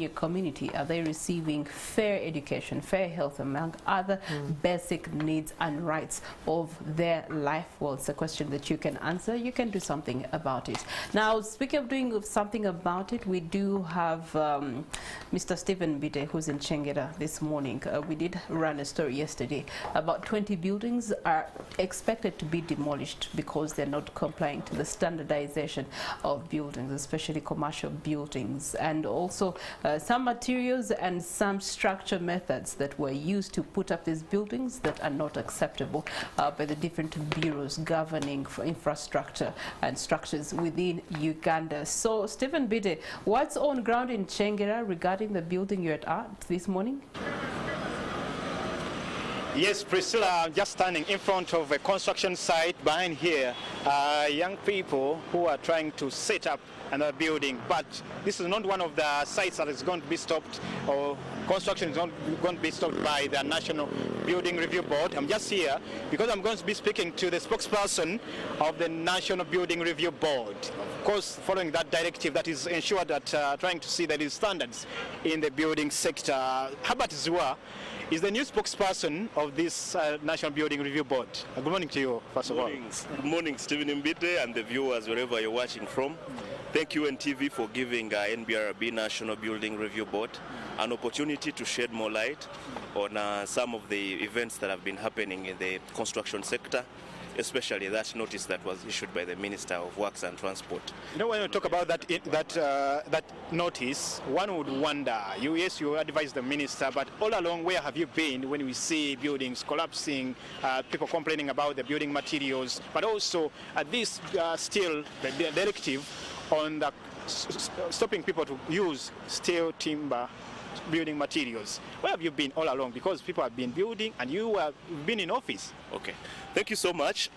your community? Are they receiving fair education, fair health, among other basic needs and rights of their life? Well, it's a question that you can answer. You can do something about it. Now, speaking of doing something about it, we do have Mr. Stephen Bide, who's in Chengera this morning. We did run a story yesterday. About 20 buildings are expected to be demolished because they're not complying to the standardization of buildings, especially commercial buildings, and also some materials and some structure methods that were used to put up these buildings that are not acceptable by the different bureaus governing for infrastructure and structures within Uganda. So, Stephen Bide, what's on ground in Chengera regarding the building you're at this morning? Yes, Priscilla, I'm just standing in front of a construction site. Behind here, young people who are trying to set up another building, but this is not one of the sites that is going to be stopped, or construction is not going to be stopped by the National Building Review Board. I'm just here because I'm going to be speaking to the spokesperson of the National Building Review Board. Of course, following that directive that is ensured that trying to see that there is standards in the building sector. Herbert Zua is the new spokesperson of this National Building Review Board. Good morning to you, first of all. Good morning, Stephen Mbide, and the viewers wherever you're watching from. Thank you, NTV, for giving NBRB National Building Review Board an opportunity to shed more light on some of the events that have been happening in the construction sector, especially that notice that was issued by the Minister of Works and Transport. You know, when you talk about that notice, one would wonder, yes, you advise the minister, but all along, where have you been when we see buildings collapsing, people complaining about the building materials, but also this still the directive on the stopping people to use steel, timber, building materials. Where have you been all along? Because people have been building and you have been in office. Okay, thank you so much.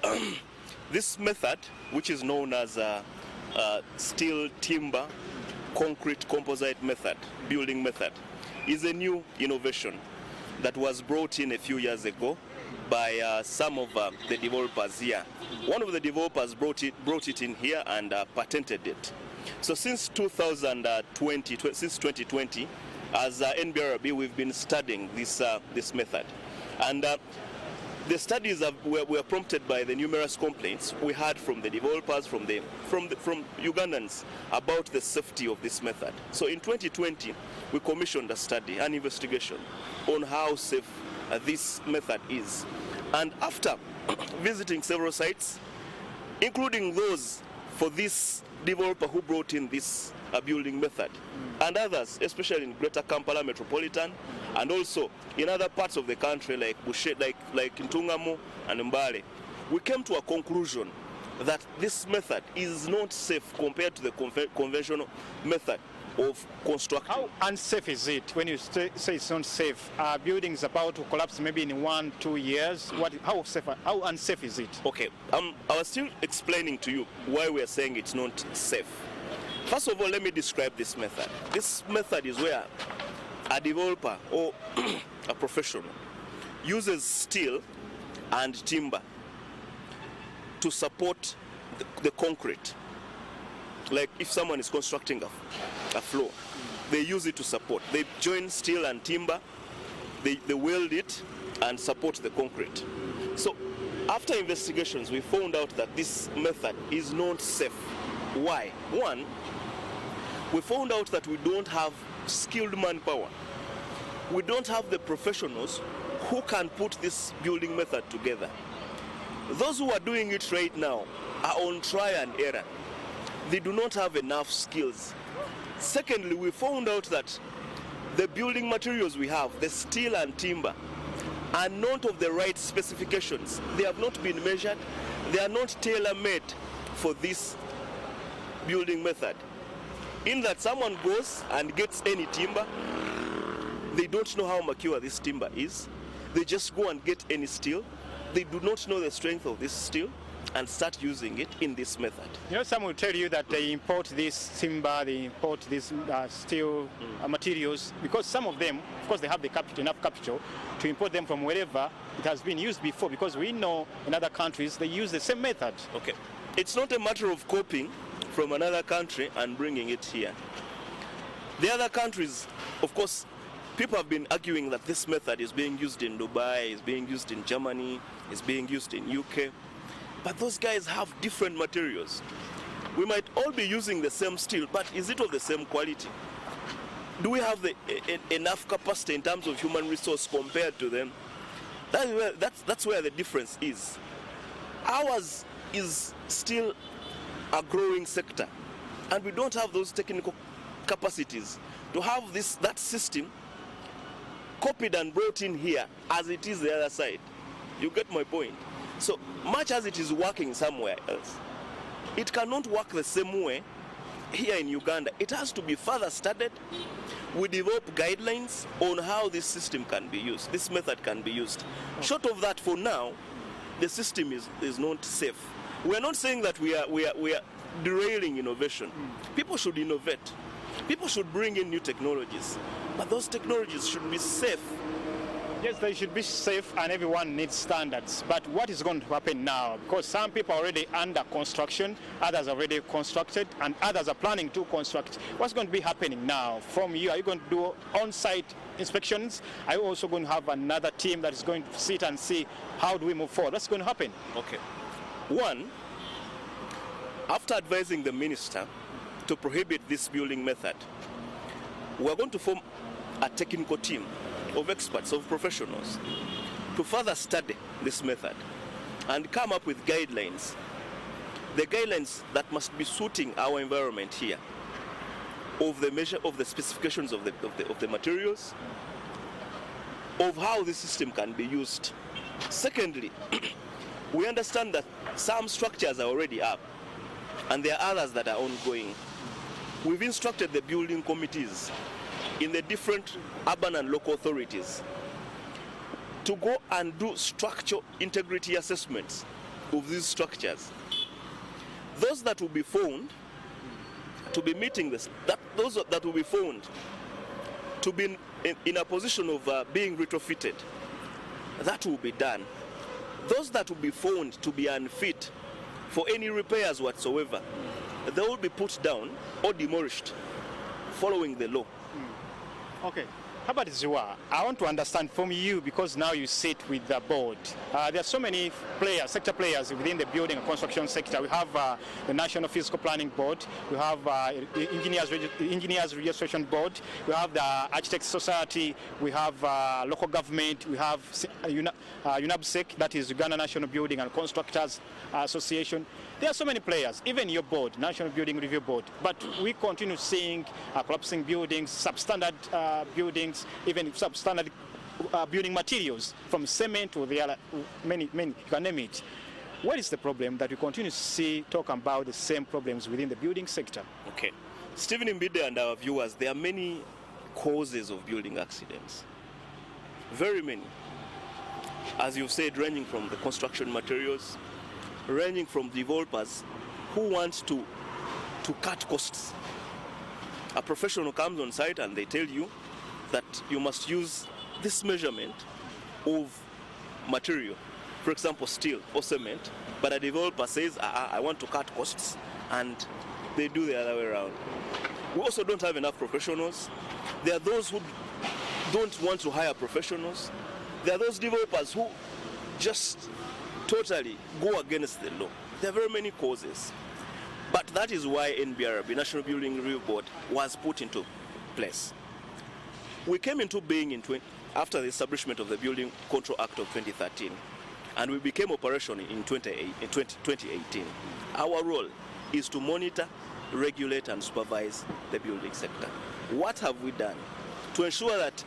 This method, which is known as steel, timber, concrete composite method, building method, is a new innovation that was brought in a few years ago by some of the developers here. One of the developers brought it in here and patented it. So since 2020, as NBRB, we've been studying this method, and the studies were prompted by the numerous complaints we had from the developers, from Ugandans, about the safety of this method. So in 2020, we commissioned a study, an investigation on how safe this method is. And after visiting several sites, including those for this developer who brought in this building method, and others, especially in Greater Kampala Metropolitan, and also in other parts of the country like Bushe, like Ntungamo and Mbale, we came to a conclusion that this method is not safe compared to the conventional method of construction. How unsafe is it when you say it's not safe? Are buildings about to collapse maybe in 1-2 years? How unsafe is it? Okay, I was still explaining to you why we are saying it's not safe. First of all, let me describe this method. This method is where a developer or a professional uses steel and timber to support the concrete. Like if someone is constructing a floor, they use it to support. They join steel and timber, they weld it and support the concrete. So after investigations, we found out that this method is not safe. Why? One, we found out that we don't have skilled manpower. We don't have the professionals who can put this building method together. Those who are doing it right now are on try and error. They do not have enough skills. Secondly, we found out that the building materials we have, the steel and timber, are not of the right specifications. They have not been measured. They are not tailor-made for this building method. In that someone goes and gets any timber, they don't know how mature this timber is. They just go and get any steel. They do not know the strength of this steel and start using it in this method. You know, some will tell you that they import this timber, they import this steel materials, because some of them, of course, they have the enough capital to import them from wherever it has been used before, because we know in other countries they use the same method. Okay. It's not a matter of copying from another country and bringing it here. The other countries, of course, people have been arguing that this method is being used in Dubai, is being used in Germany, is being used in UK. But those guys have different materials. We might all be using the same steel, but is it of the same quality? Do we have enough capacity in terms of human resource compared to them? That's where the difference is. Ours is still a growing sector, and we don't have those technical capacities to have that system copied and brought in here as it is the other side. You get my point? So much as it is working somewhere else, it cannot work the same way here in Uganda. It has to be further studied. We develop guidelines on how this system can be used, this method can be used. Short of that, for now, the system is not safe. We're not saying that we are derailing innovation. People should innovate. People should bring in new technologies. But those technologies should be safe. Yes, they should be safe, and everyone needs standards. But what is going to happen now? Because some people are already under construction, others are already constructed, and others are planning to construct. What's going to be happening now from you? Are you going to do on-site inspections? Are you also going to have another team that is going to sit and see how do we move forward? What's going to happen? Okay. One, after advising the minister to prohibit this building method, we're going to form a technical team of experts, of professionals, to further study this method and come up with guidelines. The guidelines that must be suiting our environment here, of the measure of the specifications of the materials, of how this system can be used. Secondly, we understand that some structures are already up and there are others that are ongoing. We've instructed the building committees in the different urban and local authorities to go and do structural integrity assessments of these structures. Those that will be found to be meeting this, those that will be found to be in a position of being retrofitted, that will be done. Those that will be found to be unfit for any repairs whatsoever, they will be put down or demolished following the law. Okay. How about Ziwa? I want to understand from you, because now you sit with the board. There are so many players, sector players within the building and construction sector. We have the National Physical Planning Board. We have Engineers Registration Board. We have the Architects Society. We have local government. We have UNABSEC, that is Uganda National Building and Constructors Association. There are so many players, even your board, National Building Review Board. But we continue seeing collapsing buildings, substandard buildings, even substandard building materials, from cement to the other, many, you can name it. What is the problem that we continue to talk about the same problems within the building sector? Okay. Stephen Mbide and our viewers, there are many causes of building accidents. Very many. As you've said, ranging from the construction materials, ranging from developers who want to cut costs. A professional comes on site and they tell you that you must use this measurement of material, for example steel or cement, but a developer says, I want to cut costs, and they do the other way around. We also don't have enough professionals. There are those who don't want to hire professionals. There are those developers who just totally go against the law. There are very many causes. But that is why NBRB, National Building Review Board, was put into place. We came into being after the establishment of the Building Control Act of 2013, and we became operational in 2018. Our role is to monitor, regulate, and supervise the building sector. What have we done to ensure that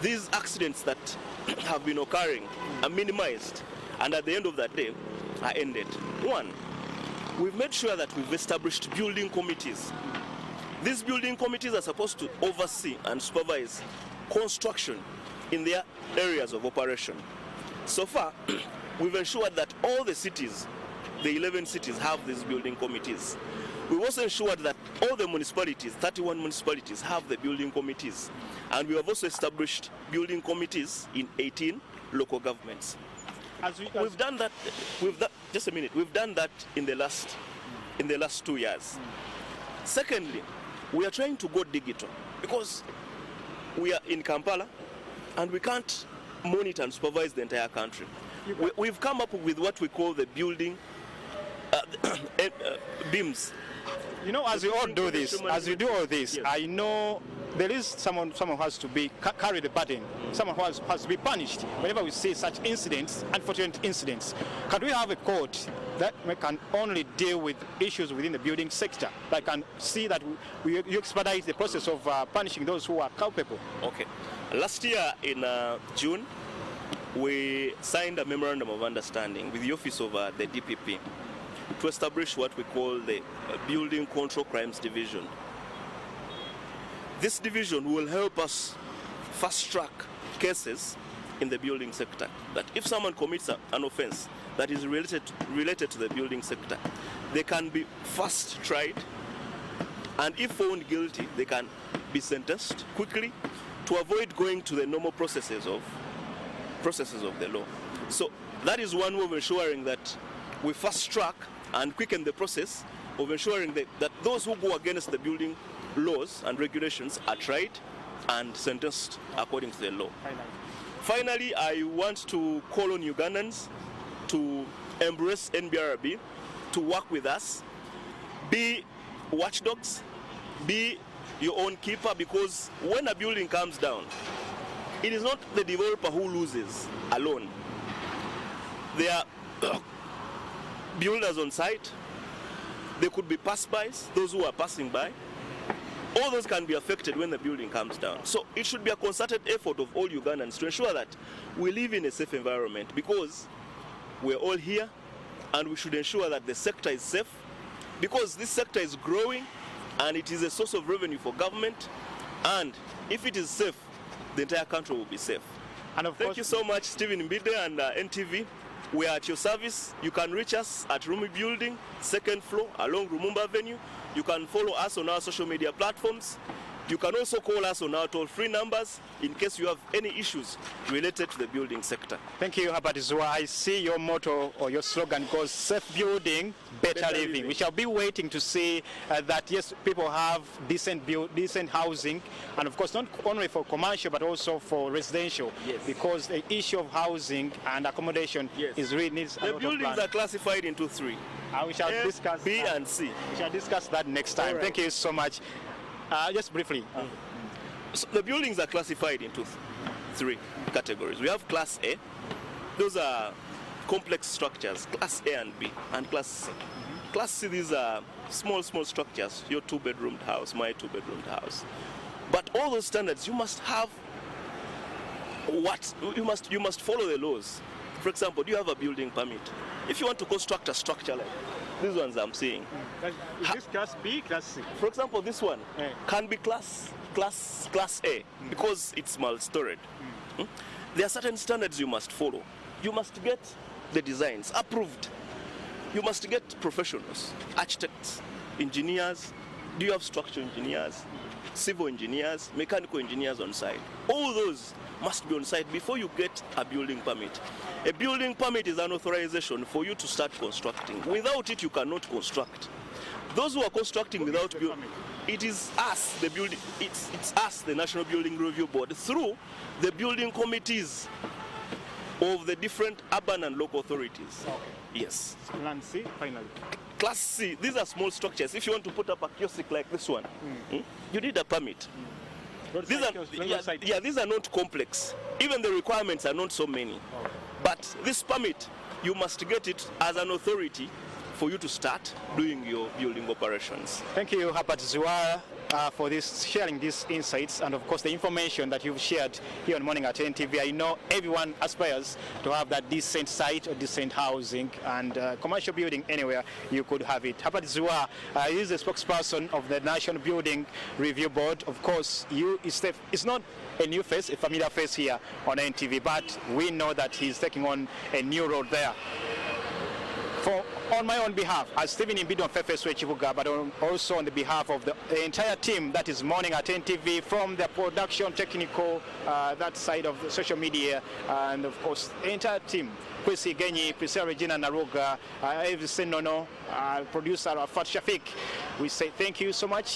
these accidents that have been occurring are minimized and at the end of that day are ended? One, we've made sure that we've established building committees. These building committees are supposed to oversee and supervise construction in their areas of operation. So far, we've ensured that all the cities, the 11 cities, have these building committees. We've also ensured that all the municipalities, 31 municipalities, have the building committees. And we have also established building committees in 18 local governments. We've done that. Just a minute. We've done that in the last 2 years. Secondly, we are trying to go digital. because we are in Kampala and we can't monitor and supervise the entire country. We've come up with what we call the building beams. You know, as we all do this, as we do all this, yes. I know there is someone who has to be carry the burden, someone who has to be punished whenever we see such incidents, unfortunate incidents. Can we have a court that can only deal with issues within the building sector, that can see that you expedite the process of punishing those who are culpable? Okay. Last year in June, we signed a memorandum of understanding with the office of the DPP to establish what we call the Building Control Crimes Division. This division will help us fast-track cases in the building sector. That if someone commits an offense that is related to the building sector, they can be fast tried, and if found guilty, they can be sentenced quickly to avoid going to the normal processes of the law. So that is one way of ensuring that we fast-track and quicken the process of ensuring that those who go against the building laws and regulations are tried and sentenced according to the law. Finally, I want to call on Ugandans to embrace NBRB, to work with us, be watchdogs, be your own keeper, because when a building comes down, it is not the developer who loses alone. There are builders on site, there could be pass-bys, those who are passing by. All those can be affected when the building comes down. So it should be a concerted effort of all Ugandans to ensure that we live in a safe environment, because we're all here and we should ensure that the sector is safe, because this sector is growing and it is a source of revenue for government, and if it is safe, the entire country will be safe. And of Thank course, you so much, Stephen Mbide and NTV. We are at your service. You can reach us at Rumi Building, 2nd floor, along Rumumba Avenue. You can follow us on our social media platforms. You can also call us on our toll-free numbers in case you have any issues related to the building sector. thank you, Herbert Zua. I see your motto or your slogan goes safe building, better living. We shall be waiting to see that, yes, people have decent housing, and of course not only for commercial but also for residential, Yes. because the issue of housing and accommodation is really needs a The lot of buildings plan. are classified into 3. We shall A, discuss B, that. and C. We shall discuss that next time. All right. Thank you so much. Just briefly. So the buildings are classified into 3 categories. We have Class A. Those are complex structures, Class A and B, and Class C. Class C, these are small structures, your 2-bedroomed house, my 2-bedroomed house. But all those standards, you must have you must follow the laws. For example, do you have a building permit? If you want to construct a structure like these ones I'm seeing, Is this Class B, Class C? for example, this one Yeah. can be class A because it's multi-storied. There are certain standards you must follow. You must get the designs approved. You must get professionals, architects, engineers. Do you have structural engineers, civil engineers, mechanical engineers on site? All those must be on site before you get a building permit. A building permit is an authorization for you to start constructing. Without it, you cannot construct. Those who are constructing without it is us, the building. It's us, the National Building Review Board, through the building committees of the different urban and local authorities. Okay. Yes. Plan C, finally. Class C, these are small structures. If you want to put up a kiosk like this one, you need a permit. These are not complex. Even the requirements are not so many. Okay. But this permit, you must get it as an authority for you to start doing your building operations. Thank you, Herbert Zua, for sharing these insights and, of course, the information that you've shared here on Morning at NTV. I know everyone aspires to have that decent site or decent housing and commercial building anywhere you could have it. Herbert Zua is the spokesperson of the National Building Review Board. Of course, it's not a new face, a familiar face here on NTV, but we know that he's taking on a new role there. On my own behalf, as Stephen Mbide on Fefeswe Chibuga, but also on the behalf of the entire team that is Morning at NTV, from the production, technical, that side of the social media, and of course the entire team, Kwesi Genyi, Priscilla Regina Naruga, Evi Senono, producer Fat Shafik, we say thank you so much.